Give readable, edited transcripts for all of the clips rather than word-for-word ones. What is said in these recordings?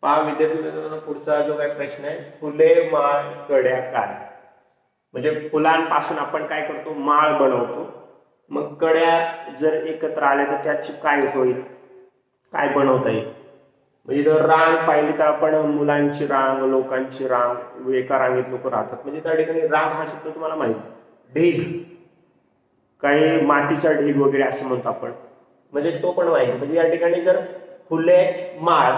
पहा विद्यार्थी मित्रांनो, पुढचा जो काही प्रश्न आहे, फुले माळ कड्या काय. म्हणजे फुलांपासून आपण काय करतो, माळ बनवतो. मग कड्या जर एकत्र आल्या तर त्याची काय होईल, काय बनवता येईल. म्हणजे जर रांग पाहिली तर आपण मुलांची रांग, लोकांची रांग, एका रांगेत लोक राहतात. म्हणजे त्या ठिकाणी रांग हा शब्द तुम्हाला माहिती. ढीग, काही मातीचा ढीग वगैरे असं म्हणतो आपण, म्हणजे तो पण माहिती. म्हणजे या ठिकाणी जर फुले माळ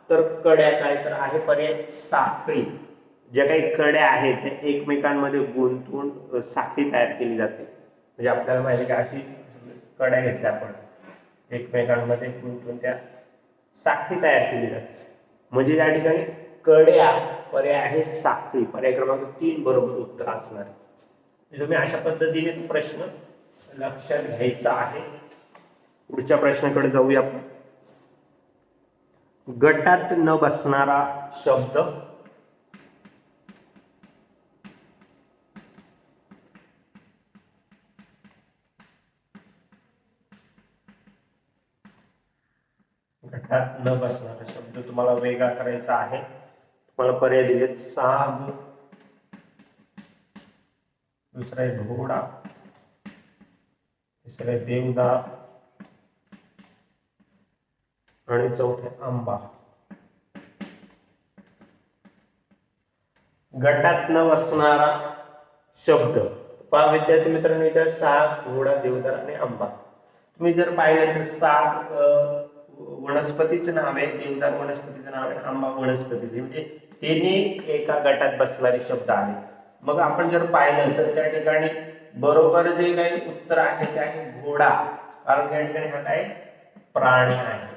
तर कड्या काय, तर आहे पर्याय साखळी. ज्या काही कड्या आहेत त्या एकमेकांमध्ये गुंतवून साखळी तयार केली जाते. म्हणजे आपल्याला माहिती का, अशी कड्या घेतल्या आपण, एकमेकांमध्ये गुंतवून त्या साखळी तयार केली जाते. म्हणजे या ठिकाणी कड्या पर्याय आहे साखळी. पर्याय क्रमांक 3 बरोबर उत्तर असणार आहे. तुम्ही अशा पद्धतीने प्रश्न लक्षात घ्यायचा आहे. पुढच्या प्रश्नाकडे जाऊया आपण. गटात न बसणारा शब्द. गटात न बसणारा शब्द तुम्हाला वेगळा करायचा आहे. तुम्हाला पर्याय दिलेत साग, दुसरा आहे घोडा, तिसरा आहे देवदार आणि चौथे आंबा. गटात न बसणारा शब्द. पहा विद्यार्थी मित्रांनो, इथे साग, घोडा, देवदार आणि आंबा. तुम्ही जर पाहिलं तर साग वनस्पतीचं नाव आहे, देवदार वनस्पतीचं नाव आहे, आंबा वनस्पतीचे, म्हणजे तिन्ही एका गटात बसणारे शब्द आहेत. मग आपण जर पाहिलं तर त्या ठिकाणी बरोबर जे काही उत्तर आहे ते आहे घोडा. कारण त्या ठिकाणी हा काय प्राणी आहे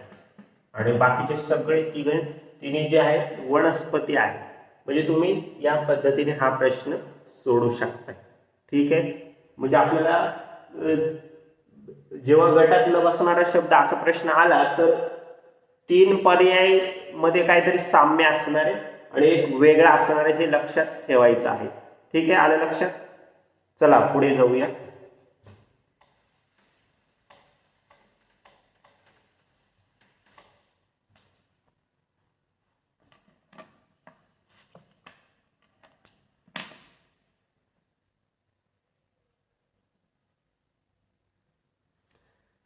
आणि बाकीचे सगळे तिन्ही जे आहेत वनस्पती आहेत. म्हणजे तुम्ही या पद्धतीने हा प्रश्न सोडू शकता. ठीक आहे. म्हणजे आपल्याला जेव्हा गटात न बसणारा शब्द असा प्रश्न आला तर 3 पर्याय मध्ये काहीतरी साम्य असणार आहे आणि एक वेगळा असणार आहे, हे लक्षात ठेवायचं आहे. ठीक आहे, आलं लक्षात. चला पुढे जाऊया.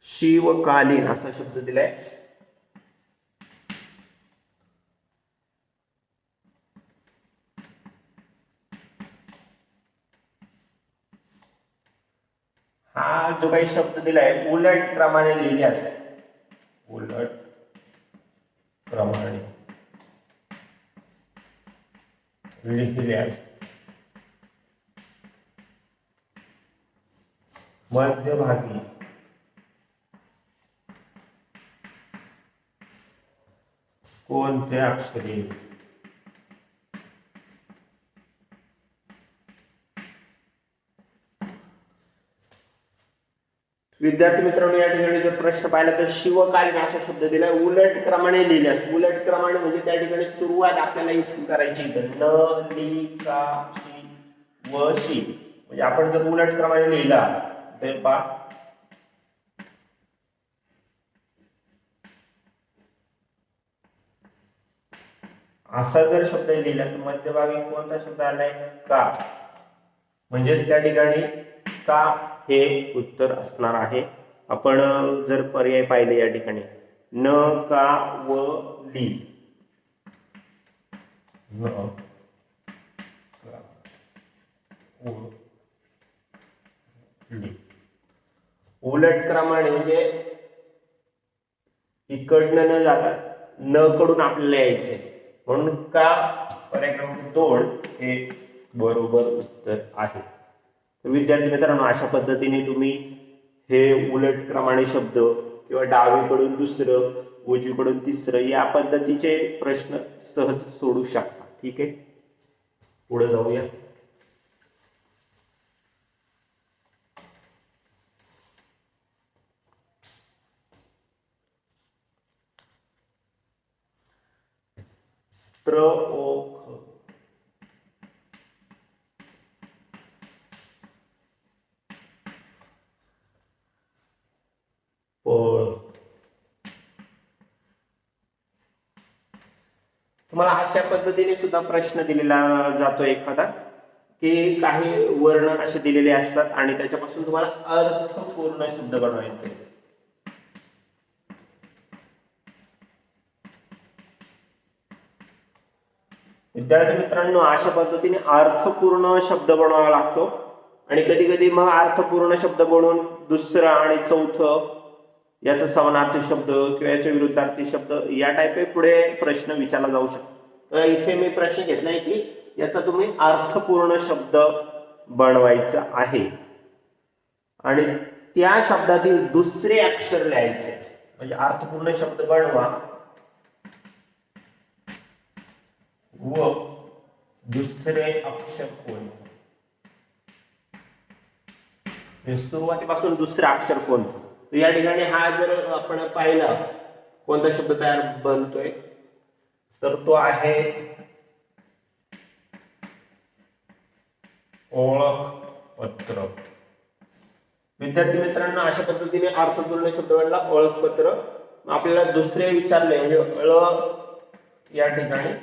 शिवकालीन असा शब्द दिलाय. हा जो काही शब्द दिलाय उलट क्रमाने लिहिल्यास, उलट क्रमाने लिहिल्यास मध्यभागी कोणते अक्षर येईल. विद्यार्थी मित्रांनो, या ठिकाणी जर प्रश्न पाहिला तर शिवकालीन असा शब्द दिलाय. उलट क्रमाने लिहिल्यास, उलट क्रमाने म्हणजे त्या ठिकाणी सुरुवात आपल्याला इथून करायची. न, ली, का, शी व शी. म्हणजे आपण जर उलट क्रमाने लिहिला तर पहा असा जर शब्द लिहिला तर मध्यभागी कोणता शब्द आलाय, का. म्हणजेच त्या ठिकाणी का हे उत्तर असणार आहे. आपण जर पर्याय पाहिले या ठिकाणी न, का व ली. न, का व ली. उलट क्रमाने म्हणजे इकडनं न जाता न कडून आपल्याला यायचंय, म्हणून का पर्याय क्रमांक 2 हे बरोबर उत्तर आहे. विद्यार्थी मित्रांनो, अशा पद्धतीने तुम्ही हे उलट क्रमाने शब्द किंवा डावीकडून दुसरं, उजवीकडून तिसरं या पद्धतीचे प्रश्न सहज सोडू शकता. ठीक आहे, पुढे जाऊया. प्रओख, तुम्हाला अशा पद्धतीने सुद्धा प्रश्न दिलेला जातो एखादा, की काही वर्ण असे दिलेले असतात आणि त्याच्यापासून तुम्हाला अर्थपूर्ण शब्द बनवायचे. विद्यार्थी मित्रांनो, अशा पद्धतीने अर्थपूर्ण शब्द बनवावा लागतो आणि कधी कधी मग अर्थपूर्ण शब्द बनवून दुसरा आणि चौथं याचा समानार्थी शब्द किंवा याच्या विरुद्धार्थी शब्द या टाईप पुढे प्रश्न विचारला जाऊ शकतो. तर इथे मी प्रश्न घेतलाय की याचा तुम्ही अर्थपूर्ण शब्द बनवायचा आहे आणि त्या शब्दातील दुसरे अक्षर लिहायचे. म्हणजे अर्थपूर्ण शब्द बनवा व दुसरे अक्षर कोणते, सुरुवातीपासून दुसरे अक्षर कोणते. तर या ठिकाणी हा जर आपण पाहिला कोणता शब्द तयार बनतोय तर तो आहे ओळखपत्र. विद्यार्थी मित्रांनो, अशा पद्धतीने अर्थपूर्ण शब्द बनला ओळखपत्र. आपल्याला दुसरे विचारले म्हणजे या ठिकाणी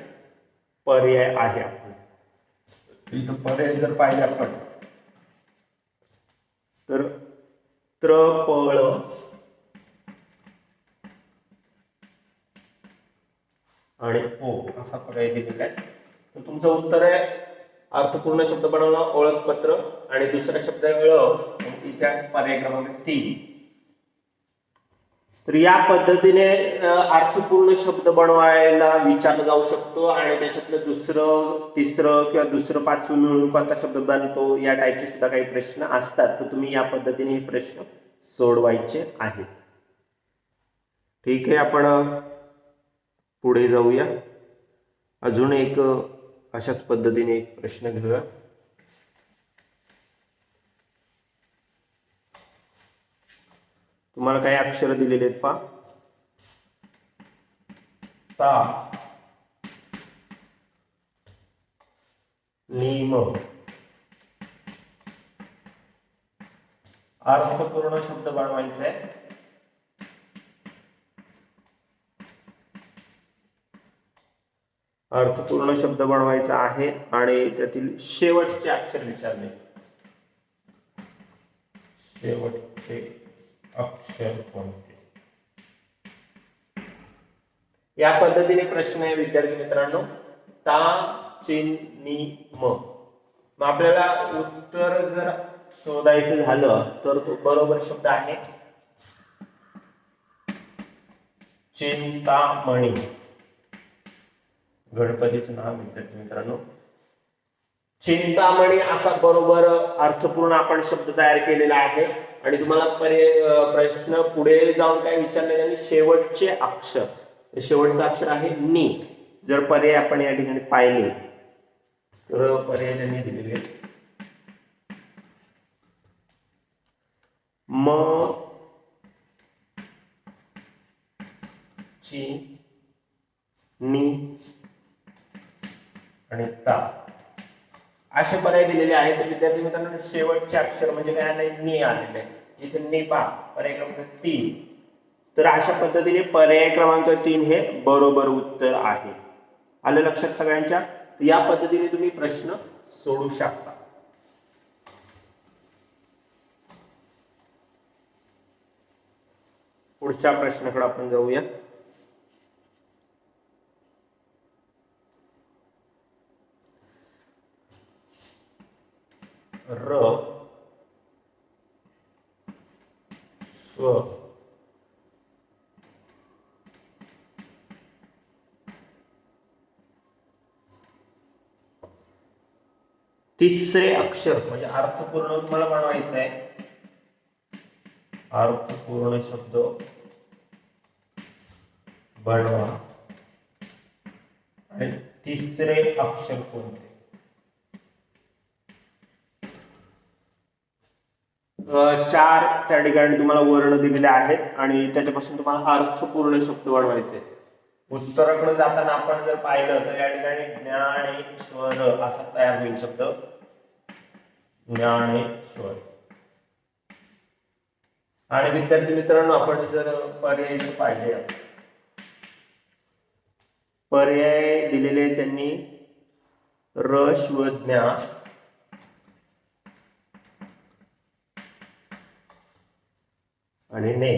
पर्याय आहे. इथं पर्याय जर पाहिजे आपण तर त्रपळ आणि ओ असा पर्याय दिलेला आहे. तर तुमचं उत्तर आहे अर्थपूर्ण शब्द बनवला ओळखपत्र आणि दुसरा शब्द आहे त्या पर्याय क्रमांक 3. तर या पद्धतीने अर्थपूर्ण शब्द बनवायला विचारला जाऊ शकतो आणि त्याच्यातलं दुसरं तिसरं किंवा दुसरं पाचवं मिळून कोणता शब्द बनतो या टाईपचे सुद्धा काही प्रश्न असतात. तर तुम्ही या पद्धतीने हे प्रश्न सोडवायचे आहेत. ठीक आहे, आपण पुढे जाऊया. अजून एक अशाच पद्धतीने एक प्रश्न घेऊया. तुम्हाला काही अक्षर दिलेले आहेत पहा. ता, नीम. अर्थपूर्ण शब्द बनवायचा आहे. अर्थपूर्ण शब्द बनवायचा आहे आणि त्यातील शेवटचे अक्षर विचारले. शेवटचे अक्षर कोणते या पद्धतीने प्रश्न आहे विद्यार्थी मित्रांनो. ता, चिन, नी, म. मग आपल्याला उत्तर जर शोधायचं झालं तर तो बरोबर शब्द आहे चिंतामणी. गणपतीचं नाव विद्यार्थी मित्रांनो. चिंतामणी असा बरोबर अर्थपूर्ण आपण शब्द तयार केलेला आहे आणि तुम्हाला प्रश्न पुढे जाऊन काय विचारले त्यांनी शेवटचे अक्षर. शेवटचं अक्षर आहे नी. जर पर्याय आपण या ठिकाणी पाहिले तर पर्याय त्यांनी दिलेले म, ची, नी आणि ता असे पर्याय दिलेले आहेत. तर विद्यार्थी मित्रांनो, शेवटचे अक्षर म्हणजे काय आले, नी आलेले आहे. इथे नी पहा, पर्याय क्रमांक 3. तर अशा पद्धतीने पर्याय क्रमांक 3 हे बरोबर उत्तर आहे. आलं लक्षात सगळ्यांच्या. या पद्धतीने तुम्ही प्रश्न सोडू शकता. पुढच्या प्रश्नाकडे आपण जाऊया. र, स्व, तिसरे अक्षर म्हणजे अर्थपूर्ण तुम्हाला बनवायचं आहे. अर्थपूर्ण शब्द बनवा आणि तिसरे अक्षर कोणते. 4 त्या ठिकाणी तुम्हाला वर्ण दिलेले आहेत आणि त्याच्यापासून तुम्हाला अर्थपूर्ण शब्द बनवायचे. उत्तराकडे जाताना आपण जर पाहिलं तर या ठिकाणी ज्ञानेश्वर असा तयार होईल शब्द. ज्ञानेश्वर. आणि विद्यार्थी मित्रांनो, आपण जर पर्याय पाहिले पर्याय दिलेले त्यांनी र, श्व, ज्ञा आणि ने.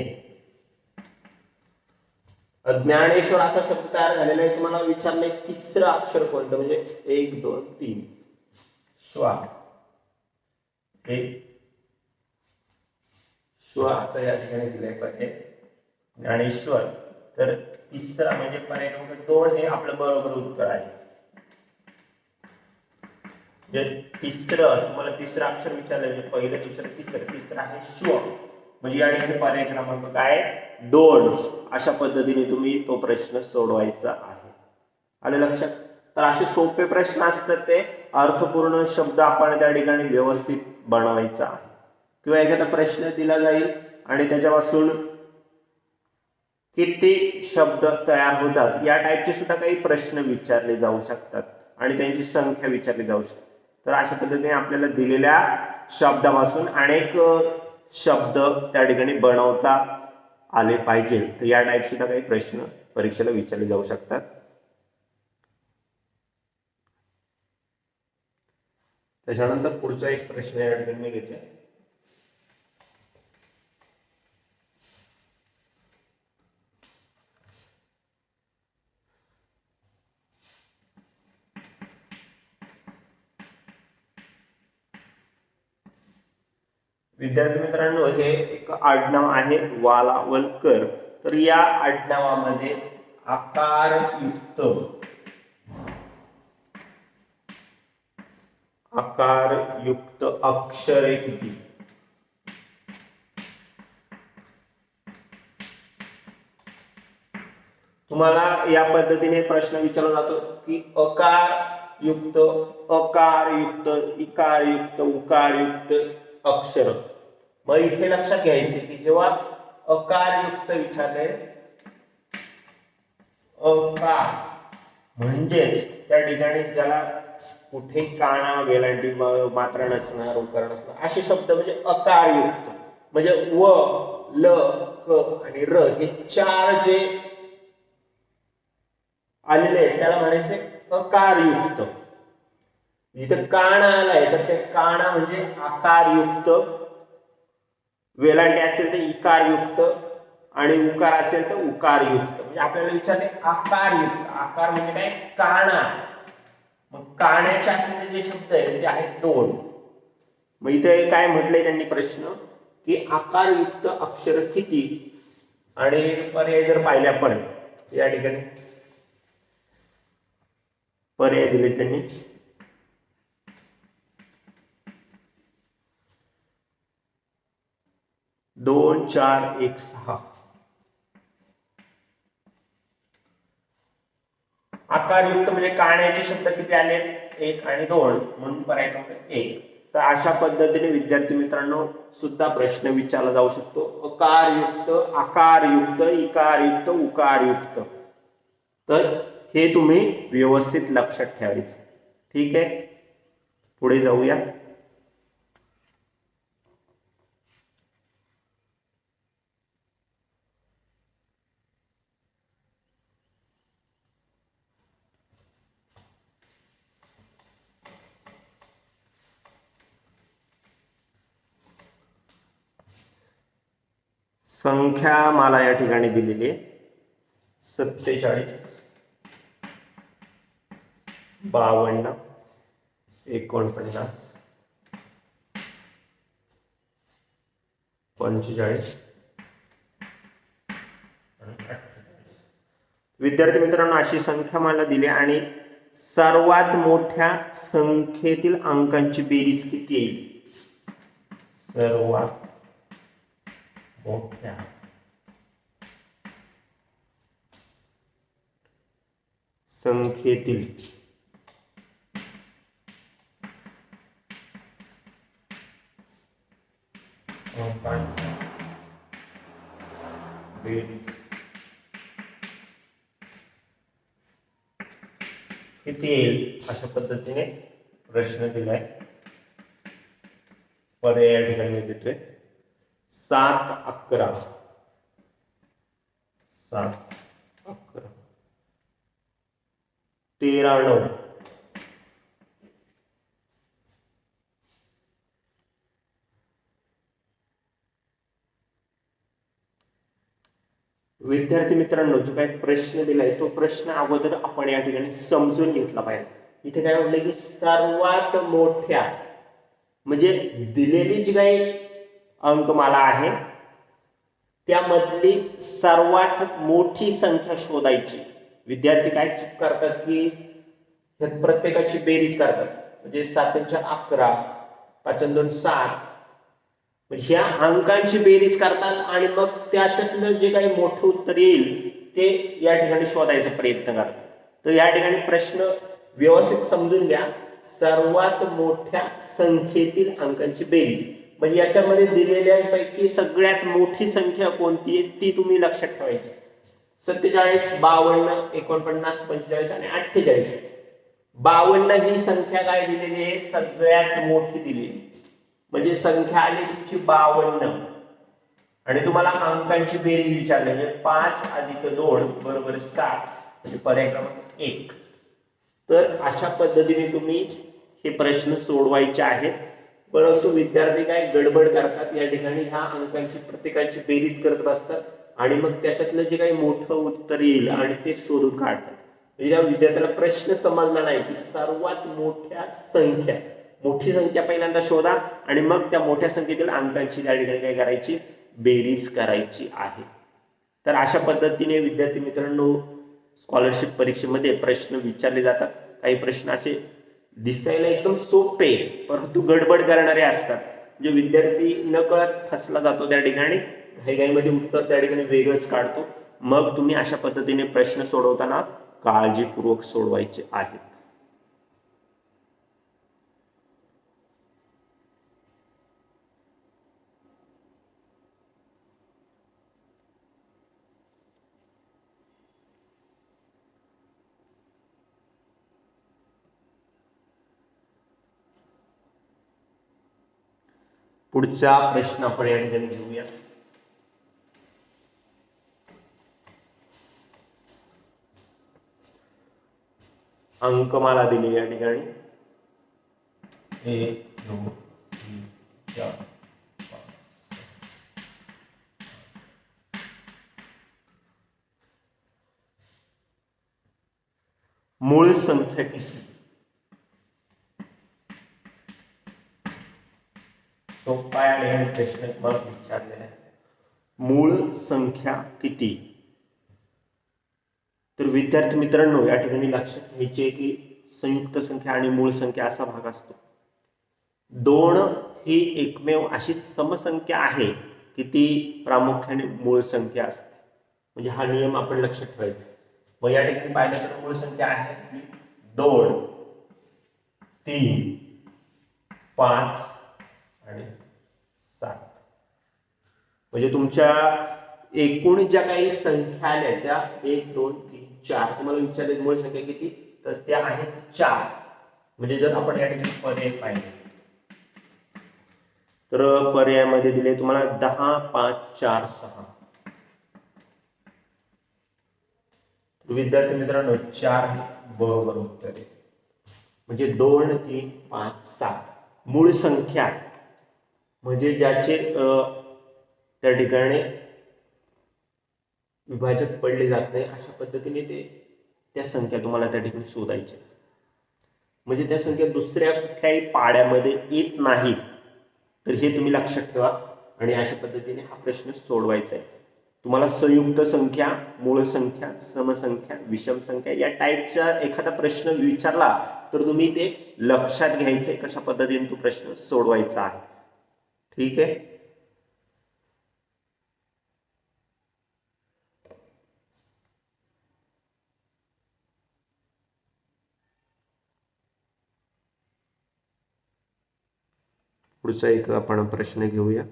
ज्ञानेश्वर असा शब्द तयार झालेला आहे. तुम्हाला विचारले तिसरं अक्षर कोणतं, म्हणजे 1 2 3 श्वा. हे श्व असं या ठिकाणी दिलंय पर्याय ज्ञानेश्वर. तर तिसरा म्हणजे पर्याय क्रमांक 2 हे आपलं बरोबर उत्तर आहे. जे तिसरं तुम्हाला तिसरं अक्षर विचारलं, म्हणजे पहिलं दुसरं तिसरं आहे श्व. म्हणजे या ठिकाणी पर्याय क्रमांक काय 2 अशा पद्धतीने तुम्ही तो प्रश्न सोडवायचा आहे. आले लक्षात. तर असे सोपे प्रश्न असतात ते अर्थपूर्ण शब्द आपण त्या ठिकाणी व्यवस्थित बनवायचा आहे. किंवा एखादा प्रश्न दिला जाईल आणि त्याच्यापासून किती शब्द तयार होतात या टाईपचे सुद्धा काही प्रश्न विचारले जाऊ शकतात आणि त्यांची संख्या विचारली जाऊ शकते. तर अशा पद्धतीने आपल्याला दिलेल्या शब्दापासून अनेक शब्द त्या ठिकाणी बनवता आले पाहिजे. तर या टाईप सुद्धा काही प्रश्न परीक्षेला विचारले जाऊ शकतात. त्याच्यानंतर पुढचा एक प्रश्न या ठिकाणी मी घेते. विद्यार्थी मित्रांनो, हे एक आडनाव आहे वालावलकर. तर या आडनावामध्ये आकारयुक्त अक्षरे किती? तुम्हाला या पद्धतीने प्रश्न विचारला जातो की अकारयुक्त, अकारयुक्त, इकारयुक्त, उकारयुक्त अक्षर. मग इथे लक्षात घ्यायचे की जेव्हा अकारयुक्त विचारले, अकार म्हणजेच त्या ठिकाणी ज्याला कुठे काना वेलांटी मात्रा नसणार, उकार नसणार असे शब्द म्हणजे अकारयुक्त. म्हणजे व, ल, क आणि र हे चार जे आलेले त्याला म्हणायचे अकारयुक्त. जिथे काना आलाय तर ते काना म्हणजे आकारयुक्त, वेलांटी असेल तर इकारयुक्त आणि उकार असेल तर उकारयुक्त. म्हणजे आपल्याला विचारले आकारयुक्त. आकार म्हणजे काय? काना. मग काण्याचे असलेले जे शब्द आहेत ते आहेत 2. मग इथे काय म्हटलंय त्यांनी प्रश्न की आकारयुक्त अक्षर किती? आणि पर्याय जर पाहिले आपण या ठिकाणी पर्याय दिले त्यांनी 2 4 1 6. आकारयुक्त म्हणजे काण्याचे शब्द किती आले? 1 आणि 2 म्हणून पर्याय क्रमांक 1. तर अशा पद्धतीने विद्यार्थी मित्रांनो सुद्धा प्रश्न विचारला जाऊ शकतो. अकारयुक्त, आकारयुक्त, इकारयुक्त, उकारयुक्त. तर हे तुम्ही व्यवस्थित लक्षात ठेवायचं. ठीक आहे, पुढे जाऊया. संख्या मला या ठिकाणी दिलेली आहे 47, 52, 49, 45 आणि 48. विद्यार्थी मित्रांनो अशी संख्या मला दिली आणि सर्वात मोठ्या संख्येतील अंकांची बेरीज किती येईल? सर्वात मोठ्या संख्येतील अंकांची बेरीज किती येईल? अशा पद्धतीने प्रश्न दिलाय. पर्याय या ठिकाणी देतोय 7 11, 7 11. 93. विद्यार्थी मित्रांनो, जो काही प्रश्न दिलाय तो प्रश्न अगोदर आपण या ठिकाणी समजून घेतला पाहिजे। इथे काय म्हटलं की सर्वात मोठ्या म्हणजे दिलेली जी काही अंकमाला आहे त्यामधली सर्वात मोठी संख्या शोधायची। विद्यार्थी काय चूक करतात की प्रत्येकाची बेरीज करतात, म्हणजे 7 × 11, 5 × 2 7, ह्या अंकांची बेरीज करतात आणि मग त्याच्यातलं जे काही मोठं उत्तर येईल ते या ठिकाणी शोधायचा प्रयत्न करतात। तर या ठिकाणी प्रश्न व्यवस्थित समजून घ्या। सर्वात मोठ्या संख्येतील अंकांची बेरीज म्हणजे याच्यामध्ये दिलेल्यापैकी सगळ्यात मोठी संख्या कोणती आहे ती तुम्ही लक्षात ठेवायची। 47, 52, 49, 45 आणि 48। 52 ही संख्या काय दिलेली आहे, सगळ्यात मोठी दिलेली, म्हणजे संख्या आली तुमची 52 आणि तुम्हाला अंकांची बेरीज विचारली म्हणजे 5 + 2 = 7, म्हणजे पर्याय क्रमांक 1। तर अशा पद्धतीने तुम्ही हे प्रश्न सोडवायचे आहेत। परंतु विद्यार्थी काय गडबड करतात, या ठिकाणी ह्या अंकांची प्रत्येकाची बेरीज करत बसतात आणि मग त्याच्यातलं जे काही मोठं उत्तर येईल आणि ते शोधून काढतात। म्हणजे त्या विद्यार्थ्याला प्रश्न समजला नाही की सर्वात मोठी संख्या पहिल्यांदा शोधा आणि मग त्या मोठ्या संख्येतील अंकांची त्या ठिकाणी काय करायची, बेरीज करायची आहे। तर अशा पद्धतीने विद्यार्थी मित्रांनो स्कॉलरशिप परीक्षेमध्ये प्रश्न विचारले जातात। काही प्रश्न असे दिसायला एकदम सोपे परंतु गडबड करणारे असतात, जे विद्यार्थी नकळत फसला जातो त्या ठिकाणी, घाईघाईमध्ये उत्तर त्या ठिकाणी वेगळंच काढतो। मग तुम्ही अशा पद्धतीने प्रश्न सोडवताना काळजीपूर्वक सोडवायचे आहेत। पुढचा प्रश्न आपण या ठिकाणी घेऊया। अंकमाला दिली या ठिकाणी 1 2 3 4 5। मूळ संख्या किती? सोपा आहे प्रश्न तुम्हाला विचारलेला आहे। मूळ संख्या किती? तर विद्यार्थी मित्रांनो या ठिकाणी लक्षात घ्यायचे की संयुक्त संख्या आणि मूळ संख्या असा भाग असतो। 2 ही एकमेव अशी समसंख्या आहे की ती प्रामुख्याने मूळ संख्या असते, म्हणजे हा नियम आपण लक्षात ठेवायचा। मग या ठिकाणी पाहिलं तर मूळ संख्या आहे 2, 3, 5 आणि 7। म्हणजे तुमच्या एकूण ज्या काही संख्या आल्या त्या 1 2 3 4, तुम्हाला विचारले मूळ संख्या किती, तर त्या आहेत 4। म्हणजे जर आपण या ठिकाणी पर्याय पाहिले तर पर्यायामध्ये दिले तुम्हाला 10 5 4 6। विद्यार्थी मित्रांनो 4 हे बरोबर उत्तर आहे, म्हणजे 2 3 5 7 मूळ संख्या म्हणजे ज्याचे त्या ठिकाणी विभाजक पडले जात नाही अशा पद्धतीने त्या संख्या तुम्हाला त्या ठिकाणी शोधायच्या, म्हणजे त्या संख्या दुसऱ्या कुठल्याही पाड्यामध्ये येत नाही। तर हे तुम्ही लक्षात ठेवा आणि अशा पद्धतीने हा प्रश्न सोडवायचा आहे। तुम्हाला संयुक्त संख्या, मूळ संख्या, समसंख्या, विषम संख्या या टाईपचा एखादा प्रश्न विचारला तर तुम्ही ते लक्षात घ्यायचे कशा पद्धतीने तो प्रश्न सोडवायचा आहे। ठीक आहे। पुढचा एक आपण प्रश्न घेऊया।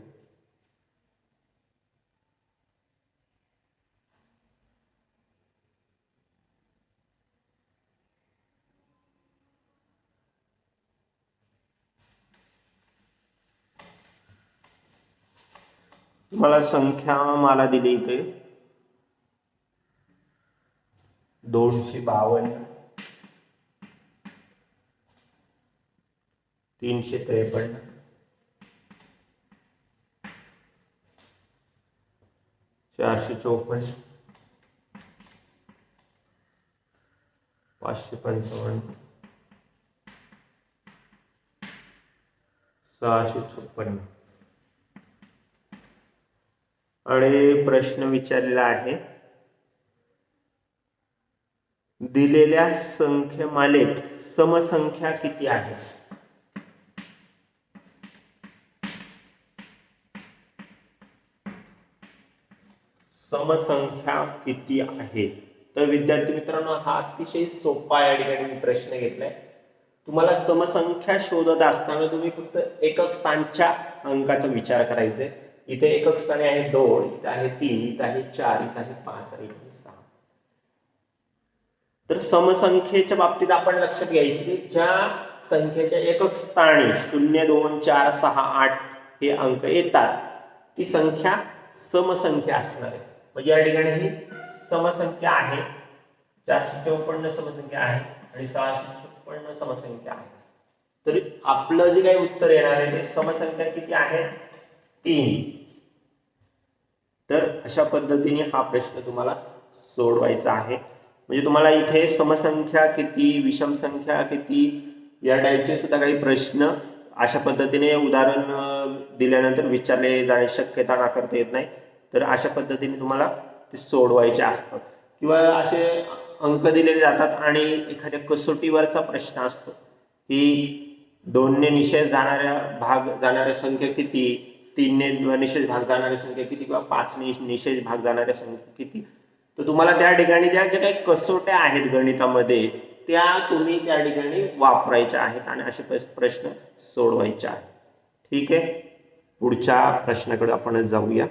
तुम्हाला संख्या मला दिली इथे 252, 353, 454, 555, 656. आणि प्रश्न विचारलेला आहे, दिलेल्या संख्येमालेत समसंख्या किती आहेत? समसंख्या किती आहे? तर विद्यार्थी मित्रांनो, हा अतिशय सोपा या ठिकाणी मी प्रश्न घेतलाय. तुम्हाला समसंख्या शोधत असताना तुम्ही फक्त एकक स्थानच्या अंकाचा विचार करायचा. इथे एकक स्थाने आहे 2, इथे आहे 3, इथे आहे 4, इथे आहे 5 आणि इथे 6. तर समसंख्येच्या बाबतीत आपण लक्षात घ्यायचे की ज्या संख्येच्या एकक स्थानी 0, 2, 4, 6, 8 हे अंक येतात ती संख्या समसंख्या असणार आहे. म्हणजे या ठिकाणी ही समसंख्या आहे. 454 समसंख्या आहे आणि 656 समसंख्या आहे. तर आपलं जे काही उत्तर येणार आहे ते समसंख्या किती आहे? 3. तर अशा पद्धतीने हा प्रश्न तुम्हाला सोडवायचा आहे. म्हणजे तुम्हाला इथे समसंख्या किती, विषम संख्या किती या टाईपचे सुद्धा काही प्रश्न अशा पद्धतीने उदाहरण दिल्यानंतर विचारले जाण्याची शक्यता नाकारता येत नाही. तर अशा पद्धतीने तुम्हाला ते सोडवायचे असतात. किंवा असे अंक दिलेले जातात आणि एखाद्या कसोटीवरचा प्रश्न असतो की 2ने निषेध जाणाऱ्या संख्या किती, 3ने निषेध भाग जाणाऱ्या संख्या किती किंवा 5ने निषेध भाग जाणाऱ्या संख्या किती. तर तुम्हाला त्या ठिकाणी ज्या काही कसोट्या आहेत गणितामध्ये त्या तुम्ही त्या ठिकाणी वापरायच्या आहेत आणि असे प्रश्न सोडवायचे आहेत. ठीक आहे, पुढच्या प्रश्नाकडे आपण जाऊया.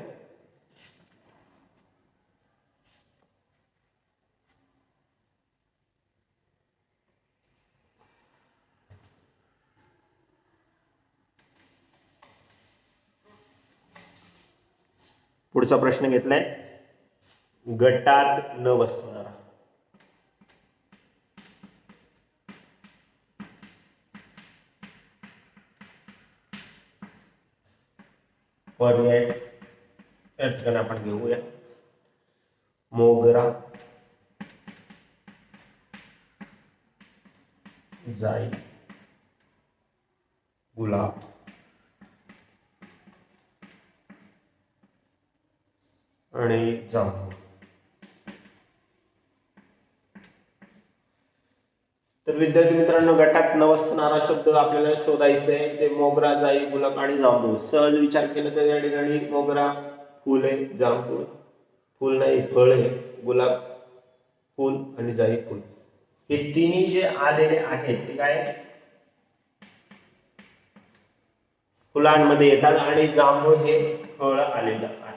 पुढचा प्रश्न घेतलाय, गटात न बसणारा. पर्याय या ठिकाणी आपण घेऊया. मोगरा, जाई, गुलाब आणि जांभूळ. तर विद्यार्थी मित्रांनो, गटात न बसणारा शब्द आपल्याला शोधायचा आहे. ते मोगरा, जाई, गुलाब आणि जांभूळ. सहज विचार केला तर या ठिकाणी मोगरा फुल आहे, जांभूळ फुल नाही फळ आहे, गुलाब फुल आणि जाई फुल. हे तिन्ही जे आलेले आहेत ते काय फुलांमध्ये येतात आणि जांभूळ हे फळ आलेलं आहे.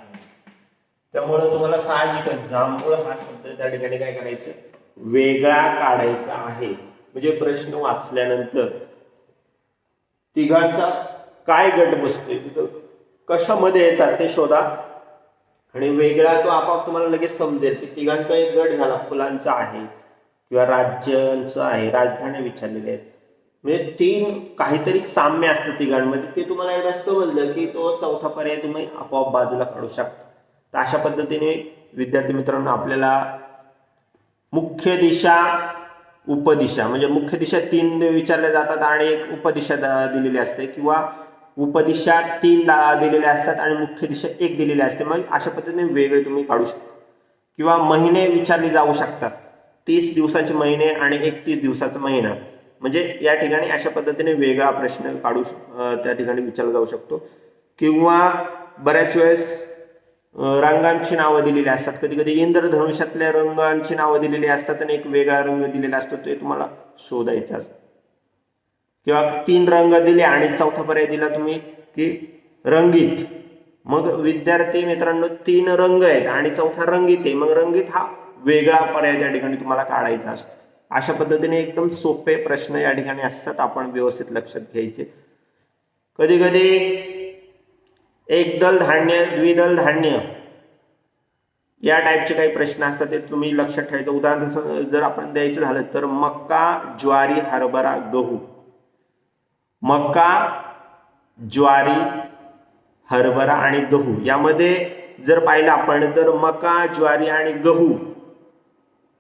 त्यामुळे तुम्हाला साहजिकच जांभूळ हा शब्द त्या ठिकाणी काय करायचं, वेगळा काढायचा आहे. म्हणजे प्रश्न वाचल्यानंतर तिघांचा काय गट बसतोय, कशामध्ये येतात ते शोधा आणि वेगळा तो आपोआप तुम्हाला लगेच समजेल की तिघांचा एक गट झाला, फुलांचा आहे किंवा राज्यांचा आहे, राजधानी विचारलेले आहेत. म्हणजे 3 काहीतरी साम्य असतं तिघांमध्ये. ते तुम्हाला एकदा समजलं की तो चौथा पर्याय तुम्ही आपोआप बाजूला काढू शकता. तर अशा पद्धतीने विद्यार्थी मित्रांनो आपल्याला मुख्य दिशा, उपदिशा, म्हणजे मुख्य दिशा 3 विचारल्या जातात आणि एक उपदिशा दिलेली असते किंवा उपदिशा 3 दिलेल्या असतात आणि मुख्य दिशा 1 दिलेली असते. मग अशा पद्धतीने वेगळे तुम्ही काढू शकता. किंवा महिने विचारले जाऊ शकतात, 30 दिवसाचे महिने आणि 31 दिवसाचा महिना. म्हणजे या ठिकाणी अशा पद्धतीने वेगळा प्रश्न काढू त्या ठिकाणी विचारला जाऊ शकतो. किंवा बऱ्याच वेळेस रंगांची नावं दिलेली असतात. कधी कधी इंद्रधनुष्यातल्या रंगांची नावं दिलेली असतात आणि एक वेगळा रंग दिलेला असतो, ते तुम्हाला शोधायचा असतो. किंवा 3 रंग दिले आणि चौथा पर्याय दिला तुम्ही की रंगीत. मग विद्यार्थी मित्रांनो 3 रंग आहेत आणि चौथा रंगीत आहे, मग रंगीत हा वेगळा पर्याय त्या ठिकाणी तुम्हाला काढायचा असतो. अशा पद्धतीने एकदम सोपे प्रश्न या ठिकाणी असतात, आपण व्यवस्थित लक्षात घ्यायचे. कधी कधी एकदल धान्य, द्विदल धान्य या टाईपचे काही प्रश्न असतात, ते तुम्ही लक्षात ठेवायचं. उदाहरण जर आपण द्यायचं झालं तर मका, ज्वारी, हरभरा, गहू. मका, ज्वारी, हरभरा आणि गहू यामध्ये जर पाहिलं आपण तर मका, ज्वारी आणि गहू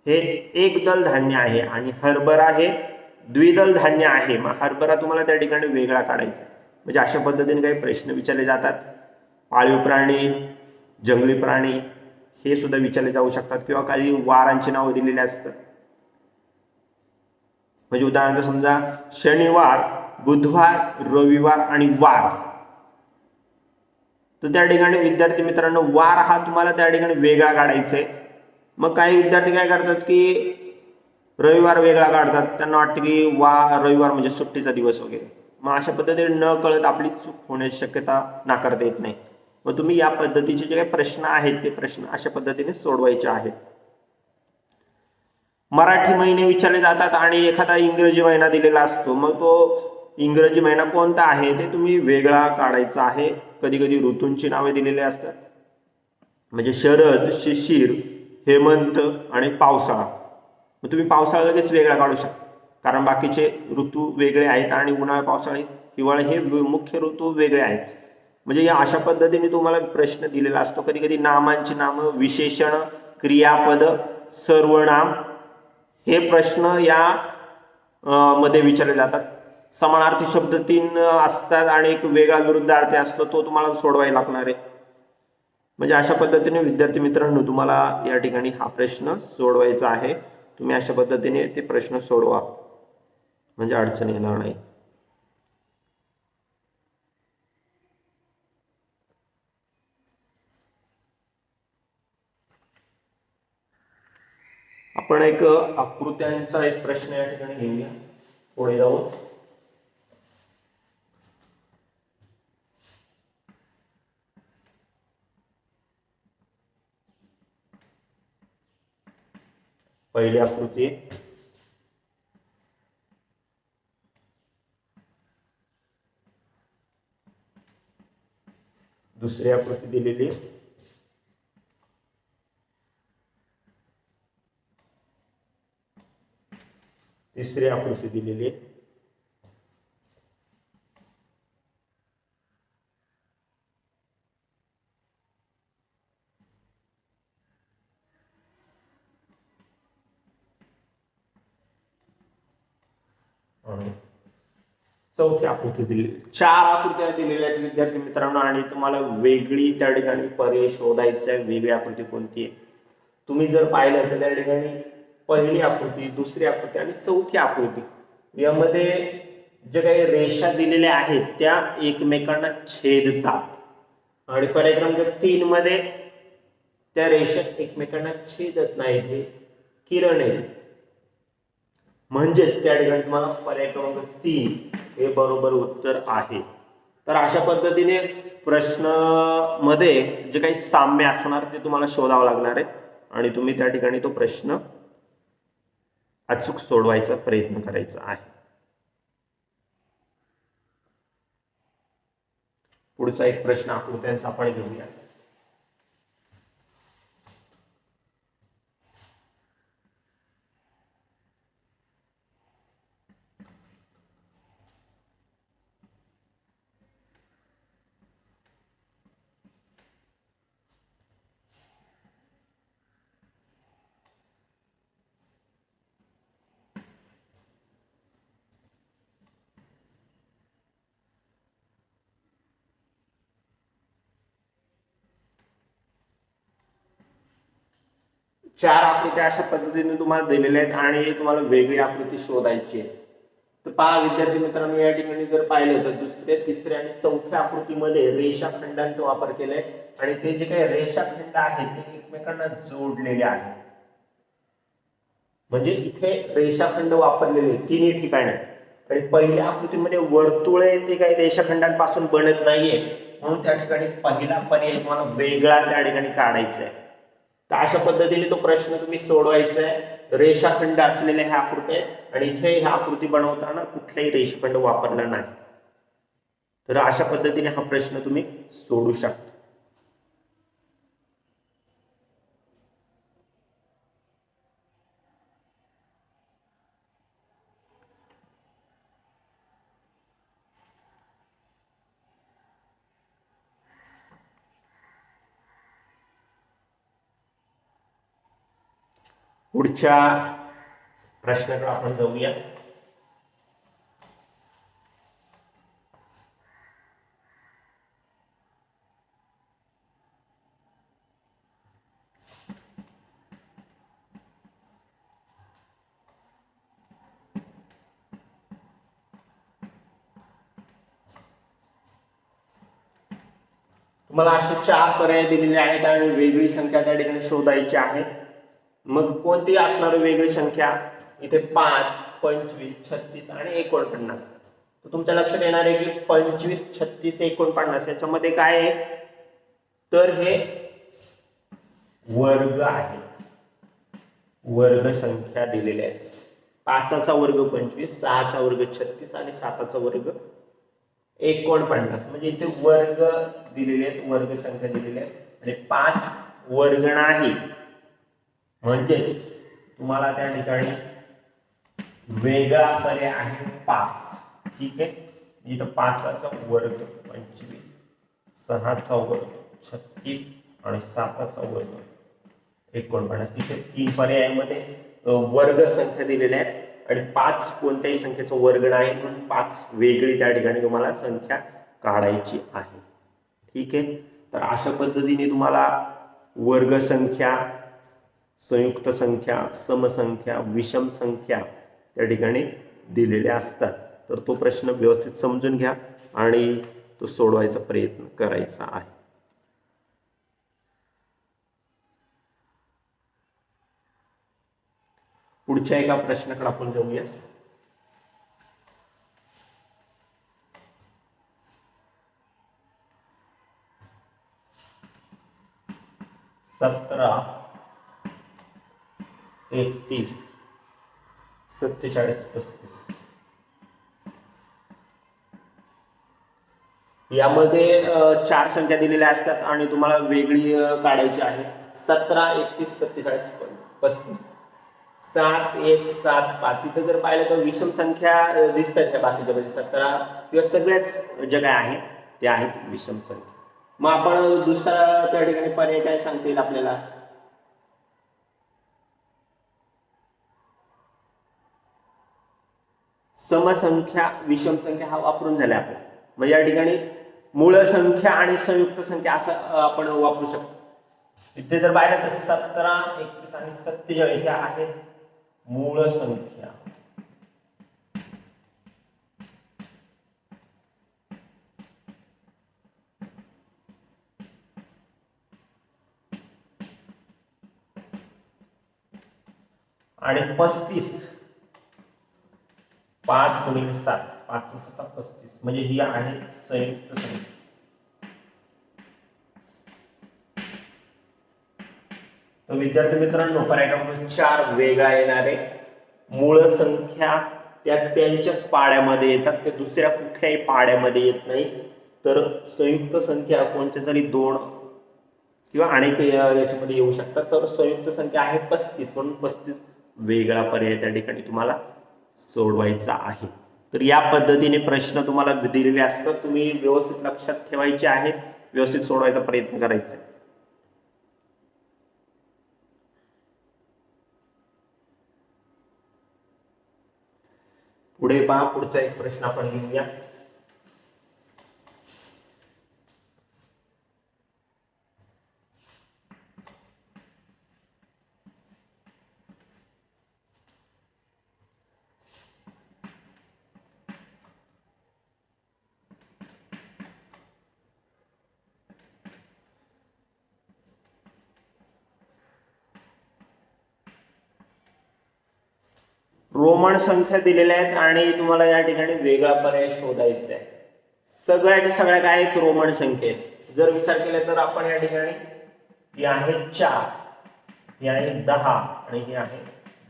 हे एकदल धान्य आहे आणि हरभरा हे द्विदल धान्य आहे. मग हरभरा तुम्हाला त्या ठिकाणी वेगळा काढायचा. म्हणजे अशा पद्धतीने काही प्रश्न विचारले जातात. पाळीव प्राणी, जंगली प्राणी हे सुद्धा विचारले जाऊ शकतात किंवा काही वारांची नावं दिलेली असतात. म्हणजे उदाहरणार्थ समजा शनिवार, बुधवार, रविवार आणि वार, तर त्या ठिकाणी विद्यार्थी मित्रांनो वार हा तुम्हाला त्या ठिकाणी वेगळा काढायचा आहे. मग काही विद्यार्थी काय करतात की रविवार वेगळा काढतात, त्यांना वाटतं की रविवार म्हणजे सुट्टीचा दिवस वगैरे. मग अशा पद्धतीने न कळत आपली चूक होण्याची शक्यता नाकारता येत नाही. मग तुम्ही या पद्धतीचे जे काही प्रश्न आहेत ते प्रश्न अशा पद्धतीने सोडवायचे आहेत. मराठी महिने विचारले जातात आणि एखादा इंग्रजी महिना दिलेला असतो, मग तो इंग्रजी महिना कोणता आहे ते तुम्ही वेगळा काढायचा आहे. कधी कधी ऋतूंची नावे दिलेली असतात, म्हणजे शरद, शिशिर, हेमंत आणि पावसाळा. मग तुम्ही पावसाळा लगेच वेगळा काढू शकता, कारण बाकीचे ऋतू वेगळे आहेत आणि उन्हाळा, पावसाळा, हिवाळा हे मुख्य ऋतू वेगळे आहेत. म्हणजे या अशा पद्धतीने तुम्हाला प्रश्न दिलेला असतो. कधी कधी नामांची नामं, विशेषण, क्रियापद, सर्वनाम हे प्रश्न या मध्ये विचारले जातात. समानार्थी शब्द 3 असतात आणि एक वेगळा विरुद्धार्थी असतो, तो तुम्हाला सोडवायला लागणार आहे. म्हणजे अशा पद्धतीने विद्यार्थी मित्रांनो तुम्हाला या ठिकाणी हा प्रश्न सोडवायचा आहे. तुम्ही अशा पद्धतीने ते प्रश्न सोडवा, म्हणजे अडचण येणार नाही. आपण एक आकृत्यांचा एक प्रश्न या ठिकाणी घेऊया पुढे जाऊन. पहिली आकृती दुसरी आकृती दिलेली, तिसरी आकृती दिलेली, चौथी आकृती दिली. 4 आकृत्या दिलेल्या आहेत विद्यार्थी मित्रांनो आणि तुम्हाला वेगळी त्या ठिकाणी पर्याय शोधायचा आहे. वेगळी आकृती कोणती आहे तुम्ही जर पाहिलं तर त्या ठिकाणी पहिली आकृती, दुसरी आकृती आणि चौथी आकृती यामध्ये जे काही रेषा दिलेल्या आहेत त्या एकमेकांना छेदतात आणि पर्याय क्रमांक 3 मध्ये त्या रेषा एकमेकांना छेदत नाहीत, हे किरणे. म्हणजेच त्या ठिकाणी तुम्हाला पर्याय क्रमांक 3 हे बरोबर उत्तर आहे. तर अशा पद्धतीने प्रश्न मध्ये जे काही साम्य असणार ते तुम्हाला शोधावं लागणार आहे आणि तुम्ही त्या ठिकाणी तो प्रश्न अचूक सोडवायचा प्रयत्न करायचा आहे. पुढचा एक प्रश्न आकृत्यांचा आपण घेऊया. चार आकृत्या अशा पद्धतीने तुम्हाला दिलेल्या आहेत आणि तुम्हाला वेगळी आकृती शोधायची आहे. तर पहा विद्यार्थी मित्रांनो, या ठिकाणी जर पाहिलं तर दुसऱ्या, तिसऱ्या आणि चौथ्या आकृतीमध्ये रेषाखंडांचा वापर केलाय आणि ते जे काही रेषाखंड आहेत ते एकमेकांना जोडलेले आहेत. म्हणजे इथे रेषाखंड वापरलेले तिन्ही ठिकाणी. आणि पहिल्या आकृतीमध्ये वर्तुळे ते काही रेषाखंडांपासून बनत नाहीये, म्हणून त्या ठिकाणी पहिला पर्याय तुम्हाला वेगळा त्या ठिकाणी काढायचा आहे. तर अशा पद्धतीने तो प्रश्न तुम्ही सोडवायचा आहे. रेषाखंड असलेल्या ह्या आकृती आहेत आणि इथे ह्या आकृती बनवताना कुठलाही रेषाखंड वापरला नाही. तर अशा पद्धतीने हा प्रश्न तुम्ही सोडू शकता. पुढच्या प्रश्नाकडे आपण जाऊया. तुम्हाला असे 4 पर्याय दिलेले आहेत आणि वेगळी संख्या त्या ठिकाणी शोधायची आहे. मग कोणती असणार वेगळी संख्या? इथे 5, 25, 36 आणि 49. तर तुमच्या लक्षात येणार आहे की 25, 36, 49 याच्यामध्ये काय आहे? तर हे वर्ग आहे, वर्ग संख्या दिलेल्या आहेत. 5चा वर्ग 25, 6चा वर्ग 36 आणि 7चा वर्ग 49. म्हणजे इथे वर्ग दिलेले आहेत, वर्ग संख्या दिलेल्या आहेत आणि 5 वर्ग नाही, म्हणजेच तुम्हाला त्या ठिकाणी वेगळा पर्याय आहे 5. ठीक आहे, इथं 5चा वर्ग 25, 6चा वर्ग 36 आणि 7चा वर्ग 49. इथे 3 पर्यायामध्ये वर्ग संख्या दिलेल्या आहेत आणि 5 कोणत्याही संख्येचा वर्ग नाही, म्हणून 5 वेगळी त्या ठिकाणी तुम्हाला संख्या काढायची आहे. ठीक आहे, तर अशा पद्धतीने तुम्हाला वर्ग संख्या, संयुक्त संख्या, समसंख्या, विषम संख्या त्या ठिकाणी दिलेल्या असतात. तर तो प्रश्न व्यवस्थित समजून घ्या आणि तो सोडवायचा प्रयत्न करायचा आहे. पुढच्या एका प्रश्नाकडे आपण जाऊया. सतरा, 31, 47, 35 यामध्ये 4 संख्या दिलेल्या असतात आणि तुम्हाला वेगळी काढायची आहे. 17, 31, 47, 35, 7, 1, 7, 5. इथं जर पाहिलं तर विषम संख्या दिसतात ह्या बाकीच्या मध्ये. 17 किंवा सगळ्याच जे काय आहे ते आहेत विषम संख्या. मग आपण दुसरा त्या ठिकाणी पर्याय काय सांगता येईल आपल्याला? समसंख्या, विषम संख्या हा वापरून झाला आपल्याला. म्हणजे या ठिकाणी मूळ संख्या आणि संयुक्त संख्या असं आपण वापरू शकतो. इथे जर पाहिलं तर 17, 31 आणि 47 या आहेत मूळ संख्या. आणि 35, 5 गुणिले 7, 5 × 7 = 35. म्हणजे ही आहे संयुक्त संख्या. तर विद्यार्थी मित्रांनो, पर्याय क्रमांक 4 वेगळा येणार आहे. मूळ संख्या त्या त्यांच्याच पाड्यामध्ये येतात, ते दुसऱ्या कुठल्याही पाड्यामध्ये येत नाही. तर संयुक्त संख्या कोणत्या तरी 2 किंवा अनेक याच्यामध्ये येऊ शकतात. तर संयुक्त संख्या आहे 35, म्हणून 35 वेगळा पर्याय त्या ठिकाणी तुम्हाला सोडवायचा आहे. तर या पद्धतीने प्रश्न तुम्हाला दिलेले असतात, तुम्ही व्यवस्थित लक्षात ठेवायचे आहे, व्यवस्थित सोडवायचा प्रयत्न करायचा. पुढे पहा, पुढचा एक प्रश्न आपण घेऊया. रोमन संख्या दिलेल्या आहेत आणि तुम्हाला या ठिकाणी वेगळा पर्याय शोधायचा आहे. सगळ्याच्या सगळ्या काय आहेत? रोमन संख्या आहेत. जर विचार केला तर आपण या ठिकाणी ही आहे 4, ही आहे 10 आणि ही आहे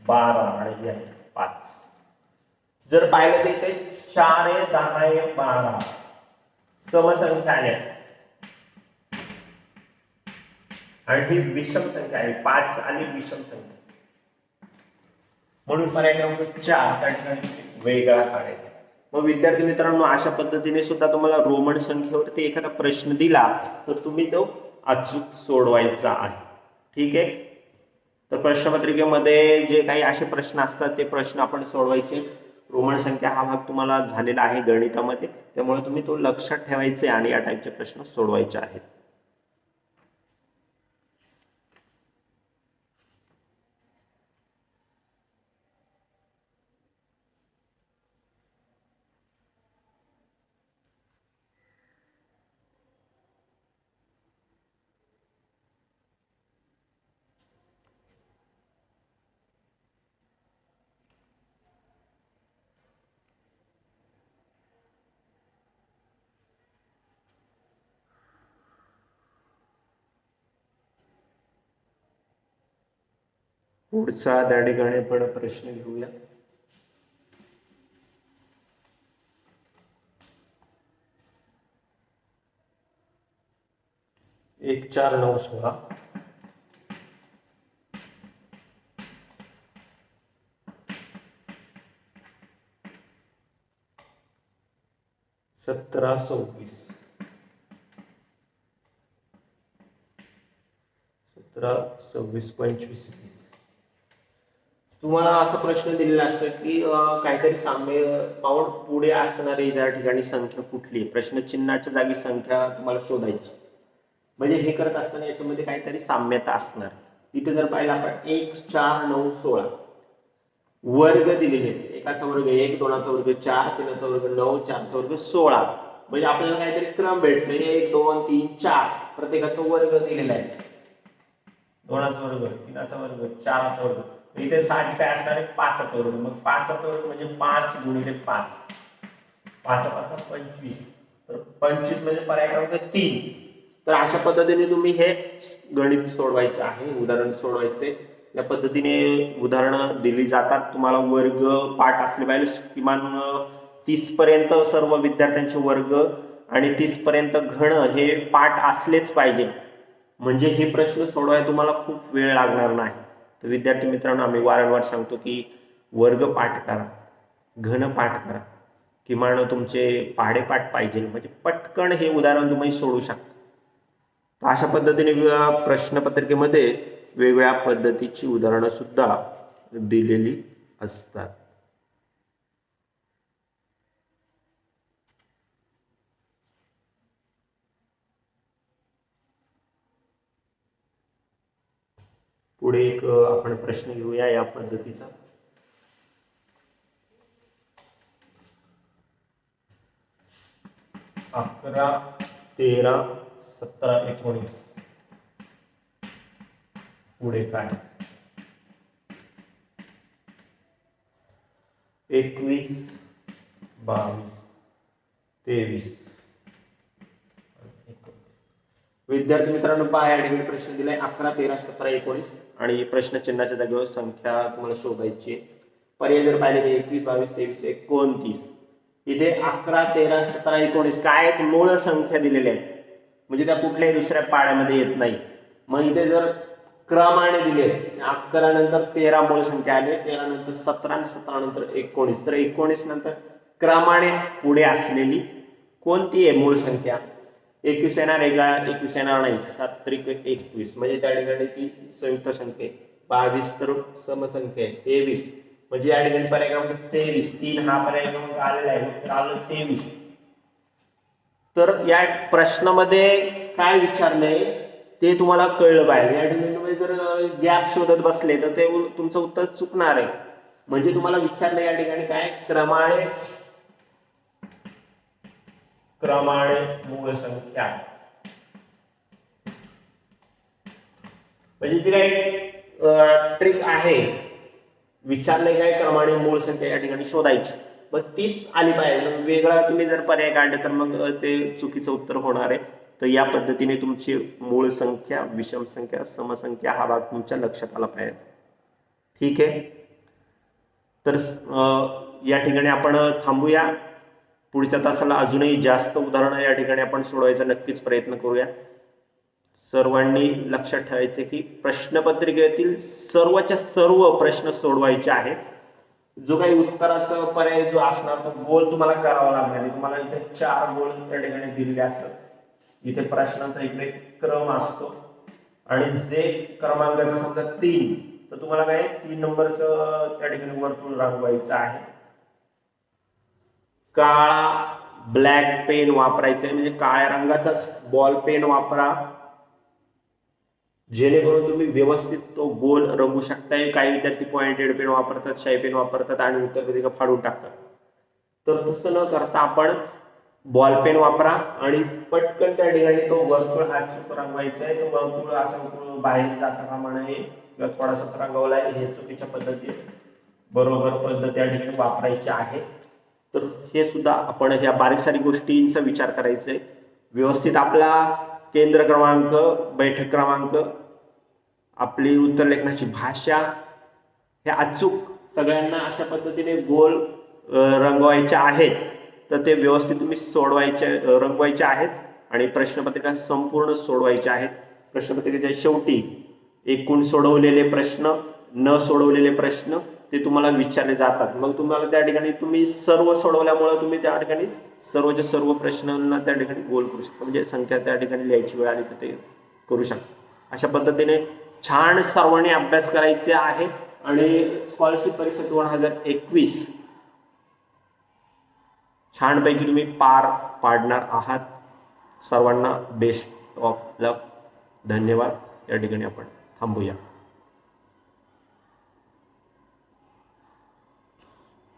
12 आणि ही आहे 5. जर पाहिलं तर इथे 4 आहे, 10 आहे, 12 समसंख्या आहेत आणि ही विषम संख्या आहे. 5 आणि विषम संख्या, म्हणून पर्याय क्रमांक 4 त्या ठिकाणी वेगळा काढायचा. मग विद्यार्थी मित्रांनो, अशा पद्धतीने सुद्धा तुम्हाला रोमन संख्येवरती एखादा प्रश्न दिला तर तुम्ही तो अचूक सोडवायचा आहे. ठीक आहे. तर प्रश्नपत्रिकेमध्ये जे काही असे प्रश्न असतात ते प्रश्न आपण सोडवायचे. रोमन संख्या हा भाग तुम्हाला झालेला आहे गणितामध्ये, त्यामुळे तुम्ही तो लक्षात ठेवायचे आणि या टाईपचे प्रश्न सोडवायचे आहेत. पुढचा त्या ठिकाणी पण प्रश्न घेऊया. 1 4 9 16 17 26 17 26 25 20. तुम्हाला असा प्रश्न दिलेला असतो की काहीतरी साम्य पाऊण पुढे असणारी त्या ठिकाणी संख्या कुठली, प्रश्नचिन्हाच्या जागी संख्या तुम्हाला शोधायची. म्हणजे हे करत असताना याच्यामध्ये काहीतरी साम्यता असणार. इथे जर पाहिलं आपण 1 4 9 16 वर्ग दिलेले आहेत. एकाचा वर्ग 1, दोनाचा वर्ग 4, तीनाचा वर्ग 9, चारचा वर्ग 16. म्हणजे आपल्याला काहीतरी क्रम भेटतो. 1 2 3 4 प्रत्येकाचा वर्ग दिलेला आहे. दोनाचा वर्ग, तीनाचा वर्ग, चाराचा वर्ग. इथे 60 काय असणार आहे, 5चा वर्ग. मग 5चा वर्ग म्हणजे 5 गुणिले 5, 5 5 25. तर 25 म्हणजे पर्याय क्रमांक 3. तर अशा पद्धतीने तुम्ही हे गणित सोडवायचं आहे, उदाहरण सोडवायचे. या पद्धतीने उदाहरणं दिली जातात. तुम्हाला वर्ग पाठ असले पाहिजे. किमान 30 पर्यंत सर्व विद्यार्थ्यांचे वर्ग आणि 30 पर्यंत घन हे पाठ असलेच पाहिजे. म्हणजे हे प्रश्न सोडवायला तुम्हाला खूप वेळ लागणार नाही. तर विद्यार्थी मित्रांनो, आम्ही वारंवार सांगतो की वर्ग पाठ करा, घन पाठ करा, किमान तुमचे पाढेपाठ पाहिजे. म्हणजे पटकन हे उदाहरण तुम्ही सोडू शकता. अशा पद्धतीने प्रश्नपत्रिकेमध्ये वेगवेगळ्या पद्धतीची उदाहरणं सुद्धा दिलेली असतात. पुढे एक आपण प्रश्न घेऊया या पद्धतीचा. 11 13 17 19 पुढे काय? 21 22 23. विद्यार्थी मित्रांनो, पहा या ठिकाणी प्रश्न दिलाय 11 13 17 19 आणि प्रश्नचिन्हाच्या जागेवर संख्या तुम्हाला शोधायची आहे. पर्याय जर पाहिले तर 21 22 23 29. इथे 11 13 17 19 काय मूळ संख्या दिलेल्या आहेत, म्हणजे त्या कुठल्याही दुसऱ्या पाड्यामध्ये येत नाही. मग इथे जर क्रमाने दिले, 11 नंतर 13 मूळ संख्या आली, 13 नंतर 17 आणि 17 नंतर 19. तर 19 नंतर क्रमाने पुढे असलेली कोणती आहे मूळ संख्या? 21 येणार आहे का? 21 येणार नाही. 7 त्रिक 21 म्हणजे त्या ठिकाणी ती संयुक्त संख्या आहे. 22 तर समसंख्या आहे. 23 म्हणजे या ठिकाणी पर्याय क्रमांक 23. 3 हा पर्याय क्रमांक आलेला आहे, तर आलं 23. तर या प्रश्नामध्ये काय विचारलंय ते तुम्हाला कळलं पाहिजे. या ठिकाणी जर गॅप शोधत बसले तर ते तुमचं उत्तर चुकणार आहे. म्हणजे तुम्हाला विचारलं या ठिकाणी काय, क्रमाने मूळ संख्या. म्हणजे जी काही ट्रिक आहे, विचारले काय क्रमाने मूळ संख्या या ठिकाणी शोधायची, मग तीच आली पाहिजे. वेगळा तुम्ही जर पर्याय काढले तर मग ते चुकीचं उत्तर होणार आहे. तर या पद्धतीने तुमची मूळ संख्या, विषम संख्या, समसंख्या हा भाग तुमच्या लक्षात आला पाहिजे. ठीक आहे, तर या ठिकाणी आपण थांबूया. पुढच्या तासाला अजूनही जास्त उदाहरणं या ठिकाणी आपण सोडवायचा नक्कीच प्रयत्न करूया. सर्वांनी लक्षात ठेवायचे की प्रश्नपत्रिकेतील सर्वच्या सर्व प्रश्न सोडवायचे आहेत. जो काही उत्तराचा पर्याय जो असणार तो गोल तुम्हाला करावा लागणार आहे. तुम्हाला इथे 4 गोल त्या ठिकाणी दिलेले असतात. इथे प्रश्नांचा इकडे क्रम असतो आणि जे क्रमांकाचा समजा 3 तर तुम्हाला काय 3 नंबरचं त्या ठिकाणी वर्तुळ रंगवायचं आहे. काळा ब्लॅक पेन वापरायचं आहे, म्हणजे काळ्या रंगाचाच बॉल पेन वापरा, जेणेकरून तुम्ही व्यवस्थित तो गोल रंगू शकताय. काही विद्यार्थी पॉइंटेड पेन वापरतात, शाई पेन वापरतात आणि उत्तरपत्रिका फाडून टाकतात. तर तसं न करता आपण बॉल पेन वापरा आणि पटकन त्या ठिकाणी तो वर्तुळ अचूक रंगवायचा आहे. तो वर्तुळ असा बाहेर जाता कामा नये किंवा थोडासा रंगवलाय हे चुकीच्या पद्धतीने बरोबर पद्धत त्या ठिकाणी वापरायची आहे. तर हे सुद्धा आपण ह्या बारीक सारीक गोष्टींचा विचार करायचा आहे. व्यवस्थित आपला केंद्र क्रमांक, बैठक क्रमांक, आपली उत्तर लेखनाची भाषा हे अचूक सगळ्यांना अशा पद्धतीने गोल रंगवायचे आहेत. तर ते व्यवस्थित तुम्ही रंगवायचे आहेत आणि प्रश्नपत्रिका संपूर्ण सोडवायचे आहेत. प्रश्नपत्रिकेच्या शेवटी एकूण सोडवलेले प्रश्न, न सोडवलेले प्रश्न ते तुम्हाला विचारले जातात. मग तुम्हाला त्या ठिकाणी तुम्ही सर्व सोडवल्यामुळे तुम्ही त्या ठिकाणी सर्वच्या सर्व प्रश्नांना त्या ठिकाणी गोल करू शकता, म्हणजे संख्या त्या ठिकाणी लिहायची वेळ आली तर ते करू शकता. अशा पद्धतीने छान सर्वांनी अभ्यास करायचे आहे आणि स्कॉलरशिप परीक्षा 2021 छानपैकी तुम्ही पार पाडणार आहात. सर्वांना बेस्ट ऑफ लक. धन्यवाद. या ठिकाणी आपण थांबूया.